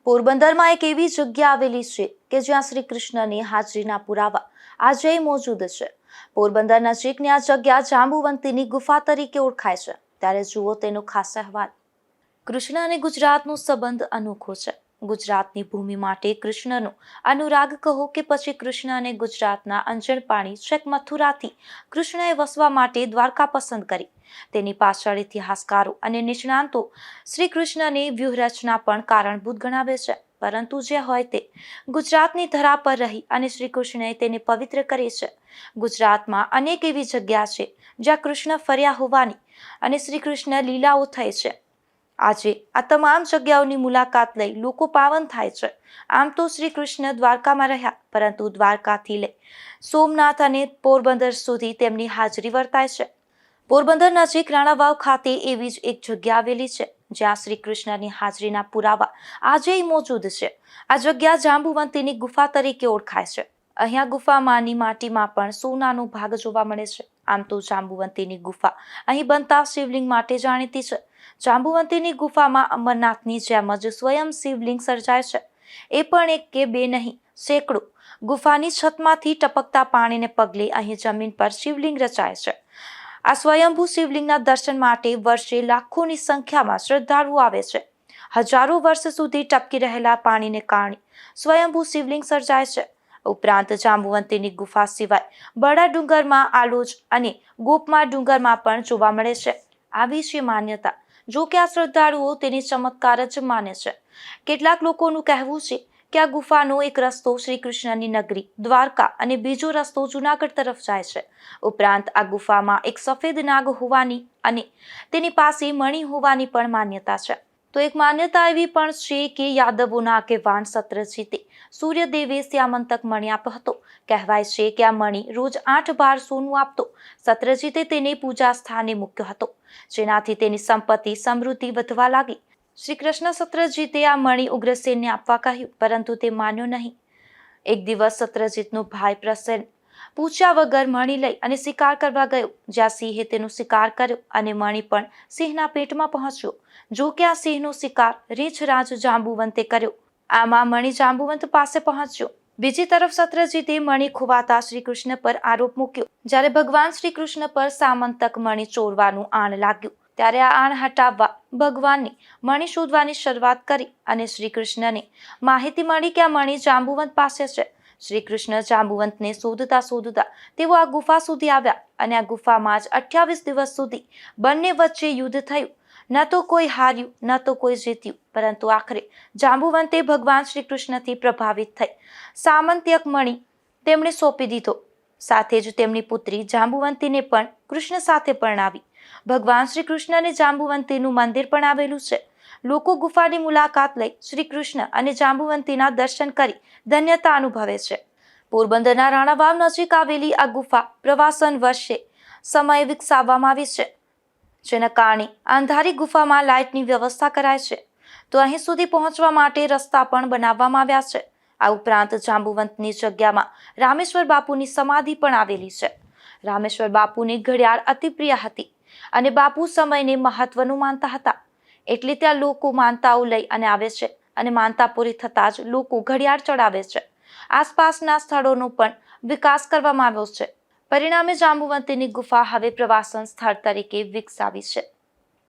પોરબંદરમાં એક એવી જગ્યા આવેલી છે કે જ્યાં શ્રી કૃષ્ણની હાજરીના પુરાવા આજે મોજૂદ છે. પોરબંદર નજીકની આ જગ્યા જાંબુવંતીની ગુફા તરીકે ઓળખાય છે. ત્યારે જુઓ તેનો ખાસ અહેવાલ. કૃષ્ણ અને ગુજરાતનો સંબંધ અનોખો છે. ગુજરાતની ભૂમિ માટે કૃષ્ણનો અનુરાગ કહો કે પછી કૃષ્ણ અને ગુજરાતના અંજણ પાણી છેક મથુરાથી કૃષ્ણએ વસવા માટે દ્વારકા પસંદ કરી. તેની પાછળ ઇતિહાસકારો અને નિષ્ણાંતો શ્રી કૃષ્ણની વ્યૂહરચના પણ કારણભૂત ગણાવે છે. પરંતુ જે હોય તે, ગુજરાતની ધરા પર રહી અને શ્રી કૃષ્ણએ તેને પવિત્ર કરી છે. ગુજરાતમાં અનેક એવી જગ્યા છે જ્યાં કૃષ્ણ ફર્યા હોવાની અને શ્રી કૃષ્ણ લીલાઓ થઈ છે. આજે આ તમામ જગ્યાઓની મુલાકાત લઈ લોકો પાવન થાય છે. આમ તો શ્રી કૃષ્ણ દ્વારકામાં રહ્યા, પરંતુ દ્વારકાથી લઈ સોમનાથ અને પોરબંદર સુધી તેમની હાજરી વર્તાય છે. પોરબંદર નજીક રાણાવાવ ખાતે એવી જ એક જગ્યા આવેલી છે જ્યાં શ્રી કૃષ્ણની હાજરીના પુરાવા આજે મોજૂદ છે. આ જગ્યા જાંબુવંતીની ગુફા તરીકે ઓળખાય છે. અહીંયા ગુફામાંની માટીમાં પણ સોનાનો ભાગ જોવા મળે છે. આમ તો જાંબુવંતીની ગુફા અહીં બનતા શિવલિંગ માટે જાણીતી છે. જાંબુવંતીની ગુફામાં અમરનાથની જેમ જ સ્વયં શિવલિંગ સર્જાય છે. એ પણ એક કે બે નહીં, સેંકડો. ગુફાની છતમાંથી ટપકતા પાણીને પગલે અહીં જમીન પર શિવલિંગ રચાય છે. આ સ્વયંભૂ શિવલિંગના દર્શન માટે વર્ષે લાખોની સંખ્યામાં શ્રદ્ધાળુઓ આવે છે. હજારો વર્ષ સુધી ટપકી રહેલા પાણીને કારણે સ્વયંભૂ શિવલિંગ સર્જાય છે. ઉપરાંત જાંબુવંતીની ગુફા સિવાય બડા ડુંગરમાં, આલોજ અને ગોપમા ડુંગરમાં પણ જોવા મળે છે. આવી છે માન્યતા. જો કે આ શ્રદ્ધાળુઓ તેની ચમત્કાર જ માને છે. કેટલાક લોકોનું કહેવું છે કે આ ગુફાનો એક રસ્તો શ્રી કૃષ્ણની નગરી દ્વારકા અને બીજો રસ્તો જુનાગઢ તરફ જાય છે. ઉપરાંત આ ગુફામાં એક સફેદ નાગ હોવાની અને તેની પાસે મણી હોવાની પણ માન્યતા છે. તો એક માન્યતા એવી પણ છે કે યાદવોના આગેવાન સત્રજીતે સૂર્યદેવે શ્યામંતક મણી આપ્યો હતો. કહેવાય છે કે આ મણી રોજ 8 બાર સોનું આપતો. સત્રજીતે તેને પૂજા સ્થાને મૂક્યો હતો, જેનાથી તેની સંપત્તિ સમૃદ્ધિ વધવા લાગી. શ્રી કૃષ્ણ સત્રજીતે આ મણી ઉગ્રસેનને આપવા કહ્યું, પરંતુ તે માન્યો નહીં. એક દિવસ સત્રજીતનો ભાઈ પ્રસન્ન પૂછ્યા વગર મણી લઈ અને શિકાર કરવા ગયો, જ્યાં સિંહે તેનો શિકાર કર્યો અને મણી પણ સિંહના પેટમાં પહોંચ્યો. જો કે આ સિંહનો શિકાર રીંછરાજ જાંબુવંતે કર્યો. આમાં મણી જાંબુવંત પાસે પહોંચ્યો. બીજી તરફ સત્રજીતે મણી ખોવાતા શ્રી કૃષ્ણ પર આરોપ મૂક્યો. જ્યારે ભગવાન શ્રી કૃષ્ણ પર સામંતક મણી ચોરવાનું આણ લાગ્યું, ત્યારે આ આણ હટાવવા ભગવાનની મણી શોધવાની શરૂઆત કરી અને શ્રી કૃષ્ણને માહિતી મળી કે આ મણી જાંબુવંત પાસે છે. શ્રી કૃષ્ણ જાંબુવંતને શોધતા શોધતા તેઓ આ ગુફા સુધી આવ્યા અને આ ગુફામાં જ 28 દિવસ સુધી બંને વચ્ચે યુદ્ધ થયું. ન તો કોઈ હાર્યું, ન તો કોઈ જીત્યું, પરંતુ આખરે જાંબુવંતે ભગવાન શ્રી કૃષ્ણથી પ્રભાવિત થઈ સામંત્યક મણી તેમણે સોંપી દીધો. સાથે જ તેમની પુત્રી જાંબુવંતીને પણ કૃષ્ણ સાથે પરણાવી. ભગવાન શ્રી કૃષ્ણ અને જાંબુવંતીનું મંદિર પણ આવેલું છે. લોકો ગુફાની મુલાકાત લઈ શ્રી કૃષ્ણ અને જાંબુવંતીના દર્શન કરી ધન્યતા અનુભવે છે. પોરબંદરના રાણાવાવ નજીક આવેલી આ ગુફા પ્રવાસન વર્ષે સમયે વિકસાવવામાં આવી છે, જેના કારણે અંધારી ગુફામાં લાઇટની વ્યવસ્થા કરાય છે. તો અહીં સુધી પહોંચવા માટે રસ્તા પણ બનાવવામાં આવ્યા છે. આ ઉપરાંત જાંબુવંતની જગ્યામાં રામેશ્વર બાપુની સમાધિ પણ આવેલી છે. રામેશ્વર બાપુની ઘડિયાળ અતિ પ્રિય હતી અને બાપુ સમયને મહત્વનું માનતા હતા. એટલે ત્યાં લોકો માનતાઓ લઈ અને આવે છે અને માનતા પૂરી થતાં જ લોકો ઘડિયાળ ચડાવે છે. આસપાસના સ્થળોનો પણ વિકાસ કરવામાં આવ્યો છે. પરિણામે જાંબુવંતીની ગુફા હવે પ્રવાસન સ્થળ તરીકે વિકસાવી છે.